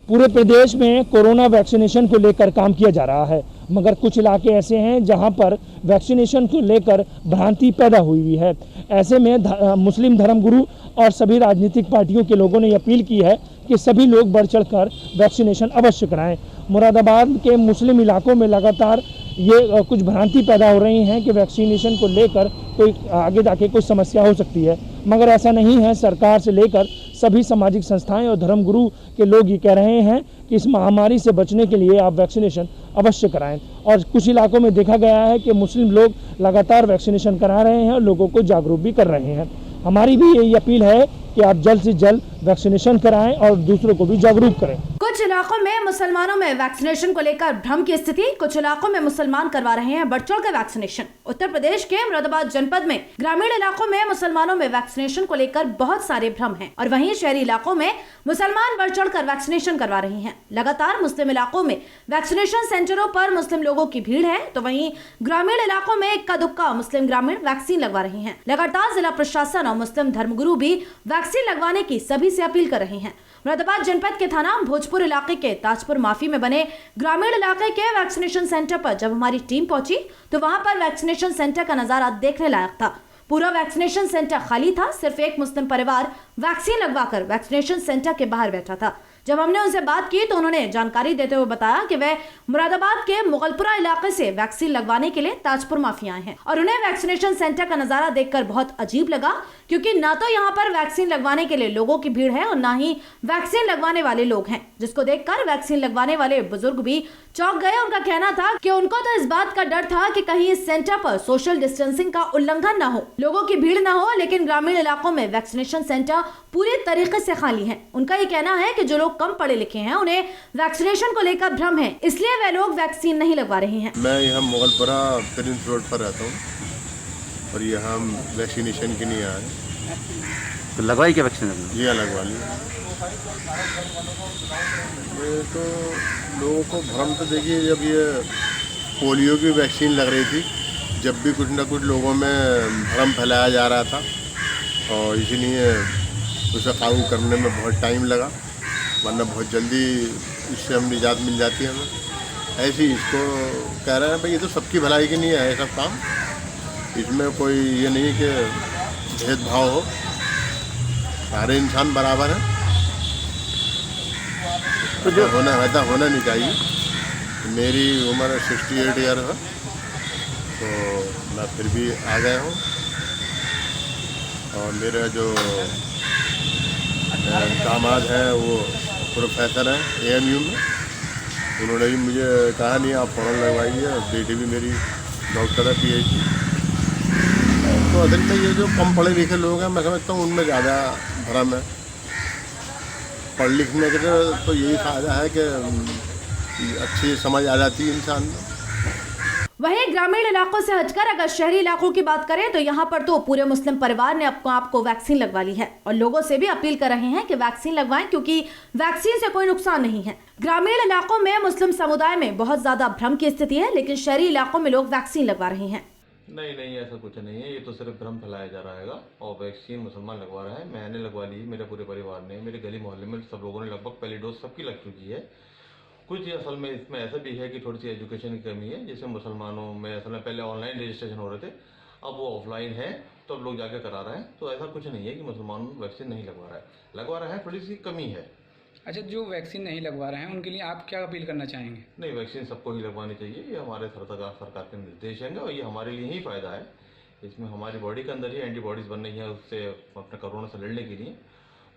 पूरे प्रदेश में corona vaccination को लेकर काम किया जा रहा है, मगर कुछ इलाके ऐसे हैं जहां पर वैक्सीनेशन को लेकर भ्रांति पैदा हुई है। ऐसे में मुस्लिम धर्मगुरु और सभी राजनीतिक पार्टियों के लोगों ने अपील की है कि सभी लोग बढ़ चढ़कर वैक्सीनेशन अवश्य कराएं। मुरादाबाद के मुस्लिम इलाकों में लगातार ये कुछ भ्रांति पैदा हो रही हैं कि वैक्सीनेशन को लेकर कोई आगे जाके कोई समस्या हो सकती है, मगर ऐसा नहीं है। सरकार से लेकर सभी सामाजिक संस्थाएं और धर्मगुरु के लोग ये कह रहे हैं कि इस महामारी से बचने के लिए आप वैक्सीनेशन अवश्य कराएं। और कुछ इलाकों में देखा गया है कि मुस्लिम लोग लगातार वैक्सीनेशन करा रहे हैं और लोगों को जागरूक भी कर रहे हैं। हमारी भी यही अपील है कि आप जल्द से जल्द वैक्सीनेशन कराएं और दूसरों को भी जागरूक करें। कुछ इलाकों में मुसलमानों में वैक्सीनेशन को लेकर भ्रम की स्थिति। कुछ इलाकों में मुसलमान करवा रहे हैं बढ़ चढ़ कर वैक्सीनेशन। उत्तर प्रदेश के मुरादाबाद जनपद में ग्रामीण इलाकों में मुसलमानों में वैक्सीनेशन को लेकर बहुत सारे भ्रम हैं और वहीं शहरी इलाकों में मुसलमान बढ़ चढ़ कर वैक्सीनेशन करवा रहे हैं। लगातार मुस्लिम इलाकों में वैक्सीनेशन सेंटरों पर मुस्लिम लोगों की भीड़ है, तो वहीं ग्रामीण इलाकों में इक्का दुक्का मुस्लिम ग्रामीण वैक्सीन लगवा रहे हैं। लगातार जिला प्रशासन और मुस्लिम धर्मगुरु भी वैक्सीन लगवाने की सभी से अपील कर रहे हैं। मुरादाबाद जनपद के थाना भोजपुर इलाके के ताजपुर माफी में बने ग्रामीण इलाके के वैक्सीनेशन सेंटर पर जब हमारी टीम पहुंची तो वहां पर वैक्सीनेशन सेंटर का नजारा देखने लायक था। पूरा वैक्सीनेशन सेंटर खाली था। सिर्फ एक मुस्लिम परिवार वैक्सीन लगवाकर वैक्सीनेशन सेंटर के बाहर बैठा था। जब हमने उनसे बात की तो उन्होंने जानकारी देते हुए बताया कि वह मुरादाबाद के मुगलपुरा इलाके से वैक्सीन लगवाने के लिए ताजपुर माफी आए हैं और उन्हें वैक्सीनेशन सेंटर का नजारा देखकर बहुत अजीब लगा, क्योंकि ना तो यहाँ पर वैक्सीन लगवाने के लिए लोगों की भीड़ है और ना ही वैक्सीन लगवाने वाले लोग हैं, जिसको देखकर वैक्सीन लगवाने वाले बुजुर्ग भी चौंक गए। उनका कहना था कि उनको तो इस बात का डर था कि कहीं इस सेंटर पर सोशल डिस्टेंसिंग का उल्लंघन न हो, लोगों की भीड़ न हो, लेकिन ग्रामीण इलाकों में वैक्सीनेशन सेंटर पूरी तरीके से खाली है। उनका ये कहना है कि जो लोग कम पढ़े लिखे हैं उन्हें वैक्सीनेशन को लेकर भ्रम है, इसलिए वे लोग वैक्सीन नहीं लगवा रहे हैं। मैं यहाँ मुगलपुरा प्रिंस रोड पर रहता हूँ और यहाँ वैक्सीनेशन के लिए आए। तो लगवाई क्या वैक्सीन? ये लगवा ली। ये तो लोगों को भ्रम तो देखिए, जब ये पोलियो की वैक्सीन लग रही थी, जब भी कुछ ना कुछ लोगों में भ्रम फैलाया जा रहा था और इसीलिए उसे काबू करने में बहुत टाइम लगा, वरना बहुत जल्दी इससे हम निजात मिल जाती है हमें। ऐसे ही इसको कह रहे हैं भाई, ये तो सबकी भलाई के लिए है सब काम, इसमें कोई ये नहीं कि भेदभाव हो, सारे इंसान बराबर हैं। तो जो ऐसा होना नहीं चाहिए। मेरी उम्र 68 ईयर है, तो मैं फिर भी आ गया हूँ और मेरा जो दामाद है वो प्रोफेसर हैं AMU में, उन्होंने भी मुझे कहा नहीं आप फ़ौरन लगवाइए। बेटी भी मेरी डॉक्टर है PhD। तो असल में ये जो कम पढ़े लिखे लोग हैं, मैं समझता हूँ उनमें ज़्यादा भ्रम है। पढ़ लिखने के तो यही फ़ायदा है कि अच्छी समझ आ जाती है इंसान में। वहीं ग्रामीण इलाकों से हटकर अगर शहरी इलाकों की बात करें तो यहाँ पर तो पूरे मुस्लिम परिवार ने आपको वैक्सीन लगवा ली है और लोगों से भी अपील कर रहे हैं कि वैक्सीन लगवाएं, क्योंकि वैक्सीन से कोई नुकसान नहीं है। ग्रामीण इलाकों में मुस्लिम समुदाय में बहुत ज्यादा भ्रम की स्थिति है, लेकिन शहरी इलाकों में लोग वैक्सीन लगवा रहे हैं। नहीं, ऐसा कुछ नहीं है। ये तो सिर्फ भ्रम फैलाया जा रहा है और वैक्सीन मुसलमान लगवा रहा है। मैंने लगवा ली, मेरे पूरे परिवार ने, मेरे गली मोहल्ले में सब लोगों ने लगभग पहली डोज सबकी लग चुकी है। कुछ असल में इसमें ऐसा भी है कि थोड़ी सी एजुकेशन की कमी है, जैसे मुसलमानों में असल में पहले ऑनलाइन रजिस्ट्रेशन हो रहे थे, अब वो ऑफलाइन है, तो अब लोग जाके करा रहे हैं। तो ऐसा कुछ नहीं है कि मुसलमान वैक्सीन नहीं लगवा रहा है, थोड़ी सी कमी है। अच्छा, जो वैक्सीन नहीं लगवा रहे हैं उनके लिए आप क्या अपील करना चाहेंगे? नहीं, वैक्सीन सबको ही लगवानी चाहिए। ये हमारे सरकार के निर्देश हैं और ये हमारे लिए ही फ़ायदा है। इसमें हमारी बॉडी के अंदर ही एंटीबॉडीज़ बन रही है उससे अपने कोरोना से लड़ने के लिए,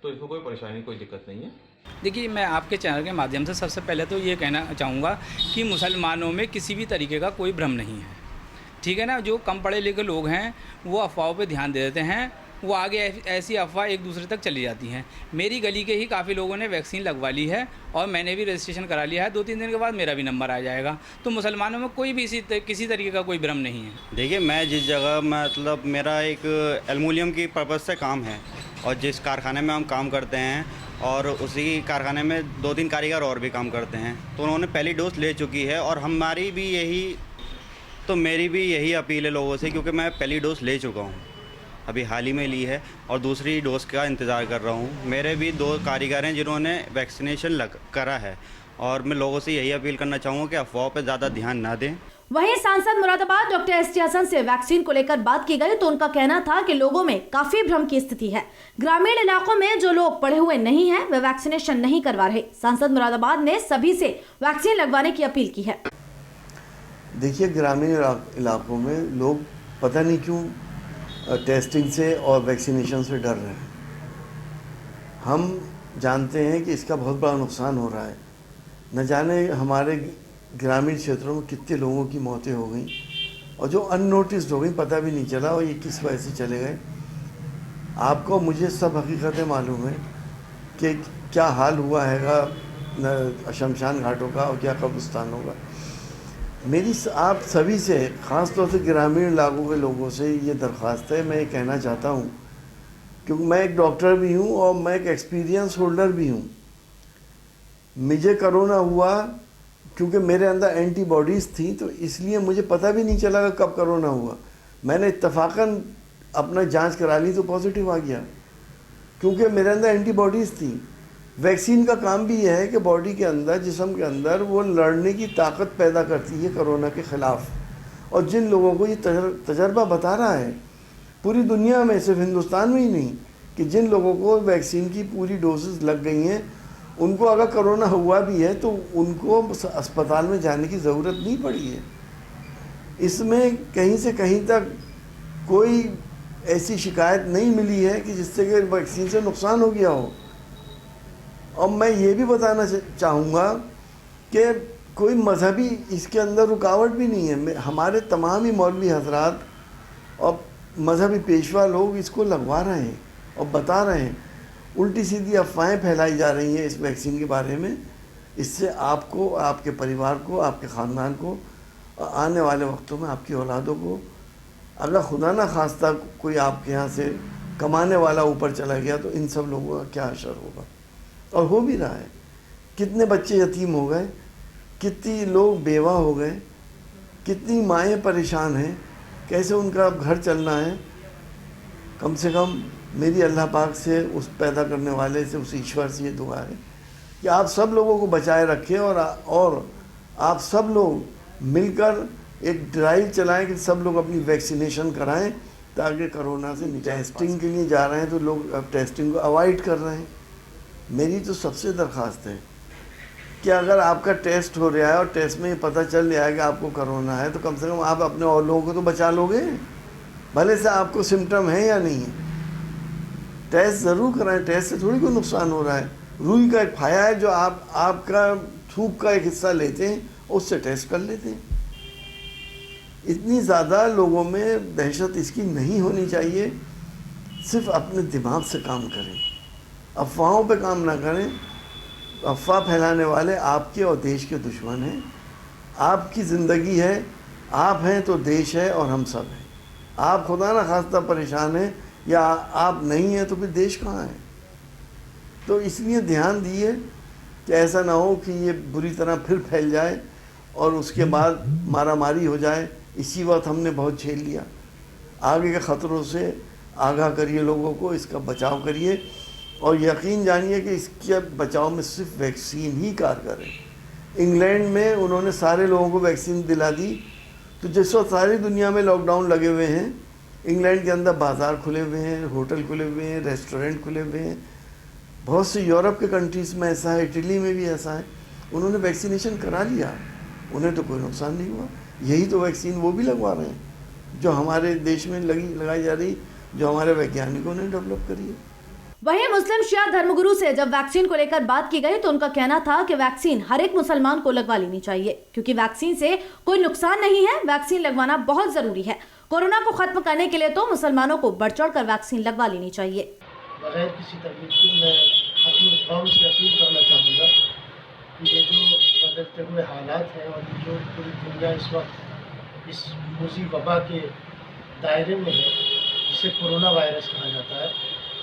तो इसमें कोई परेशानी कोई दिक्कत नहीं है। देखिए, मैं आपके चैनल के माध्यम से सबसे पहले तो ये कहना चाहूँगा कि मुसलमानों में किसी भी तरीके का कोई भ्रम नहीं है, ठीक है ना। जो कम पढ़े लिखे लोग हैं वो अफवाहों पे ध्यान दे देते हैं, वो आगे ऐसी अफवाह एक दूसरे तक चली जाती हैं। मेरी गली के ही काफ़ी लोगों ने वैक्सीन लगवा ली है और मैंने भी रजिस्ट्रेशन करा लिया है। 2-3 दिन के बाद मेरा भी नंबर आ जाएगा। तो मुसलमानों में कोई भी किसी तरीके का कोई भ्रम नहीं है। देखिए, मैं जिस जगह मतलब मेरा एक एल्युमिनियम की पर्पज़ से काम है और जिस कारखाने में हम काम करते हैं और उसी कारखाने में 2-3 कारीगर और भी काम करते हैं, तो उन्होंने पहली डोज ले चुकी है और हमारी भी यही, तो मेरी भी यही अपील है लोगों से, क्योंकि मैं पहली डोज ले चुका हूँ अभी हाल ही में ली है और दूसरी डोज का इंतज़ार कर रहा हूँ। मेरे भी 2 कारीगर हैं जिन्होंने वैक्सीनेशन करा है और मैं लोगों से यही अपील करना चाहूँगा कि अफवाहों पर ज़्यादा ध्यान ना दें। वहीं सांसद मुरादाबाद डॉक्टर एस.टी. हसन से वैक्सीन को लेकर बात की गई तो उनका कहना था कि लोगों में काफी भ्रम की स्थिति है। ग्रामीण इलाकों में जो लोग पढ़े हुए नहीं हैं वे वैक्सीनेशन नहीं करवा रहे। सांसद मुरादाबाद ने सभी से वैक्सीन लगवाने की अपील की है। देखिए, ग्रामीण इलाकों में लोग पता नहीं क्यों टेस्टिंग से और वैक्सीनेशन से डर रहे हैं। हम जानते हैं कि इसका बहुत बड़ा नुकसान हो रहा है। न जाने हमारे ग्रामीण क्षेत्रों में कितने लोगों की मौतें हो गई और जो अननोटिस्ड हो गई, पता भी नहीं चला और ये किस वजह से चले गए। आपको मुझे सब हकीकतें मालूम है कि क्या हाल हुआ हैगा शमशान घाटों का और क्या कब्रिस्तानों का। मेरी आप सभी से, ख़ास तौर से ग्रामीण इलाकों के लोगों से ये दरख्वास्त है। मैं ये कहना चाहता हूँ क्योंकि मैं एक डॉक्टर भी हूँ और मैं एक एक्सपीरियंस होल्डर भी हूँ। मुझे कोरोना हुआ क्योंकि मेरे अंदर एंटीबॉडीज़ थी, तो इसलिए मुझे पता भी नहीं चला कि कब कोरोना हुआ। मैंने इत्तफाकन अपना जांच करा ली तो पॉजिटिव आ गया क्योंकि मेरे अंदर एंटीबॉडीज़ थी। वैक्सीन का काम भी यह है कि बॉडी के अंदर, जिस्म के अंदर वो लड़ने की ताकत पैदा करती है कोरोना के ख़िलाफ़। और जिन लोगों को ये तजर्बा बता रहा है पूरी दुनिया में, सिर्फ हिंदुस्तान में ही नहीं, कि जिन लोगों को वैक्सीन की पूरी डोजेस लग गई हैं, उनको अगर कोरोना हुआ भी है तो उनको अस्पताल में जाने की ज़रूरत नहीं पड़ी है। इसमें कहीं से कहीं तक कोई ऐसी शिकायत नहीं मिली है कि जिससे कि वैक्सीन से नुकसान हो गया हो। और मैं ये भी बताना चाहूँगा कि कोई मजहबी इसके अंदर रुकावट भी नहीं है। हमारे तमाम ही मौलवी हजरात और मजहबी पेशवा लोग इसको लगवा रहे हैं और बता रहे हैं। उल्टी सीधी अफवाहें फैलाई जा रही हैं इस वैक्सीन के बारे में। इससे आपको, आपके परिवार को, आपके ख़ानदान को, आने वाले वक्तों में आपकी औलादों को, अगर खुदा ना खास्ता कोई आपके यहाँ से कमाने वाला ऊपर चला गया तो इन सब लोगों का क्या असर होगा। और हो भी रहा है। कितने बच्चे यतीम हो गए, कितनी लोग बेवा हो गए, कितनी माएँ परेशान हैं, कैसे उनका घर चलना है। कम से कम मेरी अल्लाह पाक से, उस पैदा करने वाले से, उस ईश्वर से ये दुआ है कि आप सब लोगों को बचाए रखें और आप सब लोग मिलकर एक ड्राइव चलाएं कि सब लोग अपनी वैक्सीनेशन कराएं ताकि कोरोना से टेस्टिंग के लिए जा रहे हैं तो लोग अब टेस्टिंग को अवॉइड कर रहे हैं। मेरी तो सबसे दरख्वास्त है कि अगर आपका टेस्ट हो रहा है और टेस्ट में ये पता चल रहा है कि आपको कोरोना है, तो कम से कम आप अपने और लोगों को तो बचा लोगे, भले से आपको सिम्टम है या नहीं है। टेस्ट ज़रूर कराएं। टेस्ट से थोड़ी कोई नुकसान हो रहा है। रुई का एक फाया है जो आपका थूक का एक हिस्सा लेते हैं, उससे टेस्ट कर लेते हैं। इतनी ज़्यादा लोगों में दहशत इसकी नहीं होनी चाहिए। सिर्फ अपने दिमाग से काम करें, अफवाहों पे काम ना करें। अफवाह फैलाने वाले आपके और देश के दुश्मन हैं। आपकी ज़िंदगी है, आप हैं तो देश है और हम सब हैं। आप खुदा ना खास्ता परेशान हैं या आप नहीं हैं तो फिर देश कहाँ है। तो इसलिए ध्यान दिए कि ऐसा ना हो कि ये बुरी तरह फिर फैल जाए और उसके बाद मारामारी हो जाए। इसी वक्त हमने बहुत झेल लिया। आगे के ख़तरों से आगाह करिए लोगों को, इसका बचाव करिए और यकीन जानिए कि इसके बचाव में सिर्फ वैक्सीन ही कारगर है। इंग्लैंड में उन्होंने सारे लोगों को वैक्सीन दिला दी, तो जिस वक्त सारी दुनिया में लॉकडाउन लगे हुए हैं, इंग्लैंड के अंदर बाज़ार खुले हुए हैं, होटल खुले हुए हैं, रेस्टोरेंट खुले हुए हैं। बहुत से यूरोप के कंट्रीज़ में ऐसा है, इटली में भी ऐसा है। उन्होंने वैक्सीनेशन करा लिया, उन्हें तो कोई नुकसान नहीं हुआ। यही तो वैक्सीन वो भी लगवा रहे हैं जो हमारे देश में लगाई जा रही, जो हमारे वैज्ञानिकों ने डेवलप करी है। वहीं मुस्लिम शिया धर्मगुरु से जब वैक्सीन को लेकर बात की गई तो उनका कहना था कि वैक्सीन हर एक मुसलमान को लगवा लेनी चाहिए क्योंकि वैक्सीन से कोई नुकसान नहीं है। वैक्सीन लगवाना बहुत जरूरी है। कोरोना को खत्म करने के लिए तो मुसलमानों को बढ़ चढ़ कर वैक्सीन लगवा लेनी चाहिए। बगैर किसी तकलीफ के मैं अपनी कौम से अपील करना चाहूँगा कि ये जो बदलते हुए हालात हैं और जो पूरी दुनिया इस वक्त इस मुसी वबा के दायरे में है जिसे कोरोना वायरस कहा जाता है,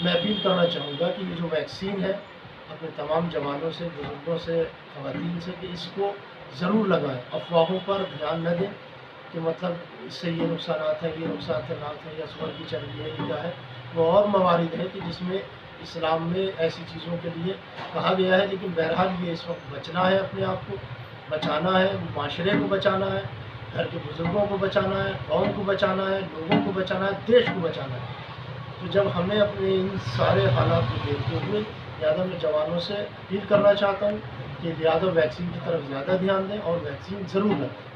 मैं अपील करना चाहूँगा कि ये जो वैक्सीन है अपने तमाम जवानों से, बुजुर्गों से, ख़वातीन से कि इसको ज़रूर लगाएं। अफवाहों पर ध्यान न दें कि मतलब इससे ये नुकसानात हैं, ये नुकसानात हैं, या सुअर की चर्बी है, ये क्या है, वो और मवारिद है कि जिसमें इस्लाम में ऐसी चीज़ों के लिए कहा गया है। लेकिन बहरहाल ये इस वक्त बचना है, अपने आप को बचाना है, माशरे को बचाना है, घर के बुज़ुर्गों को बचाना है, कौम को बचाना है, लोगों को बचाना है, देश को बचाना है। तो जब हमें अपने इन सारे हालात को देखते हुए लिहाजा मैं जवानों से अपील करना चाहता हूँ कि लिहाजा वैक्सीन की तरफ ज़्यादा ध्यान दें और वैक्सीन ज़रूर लें।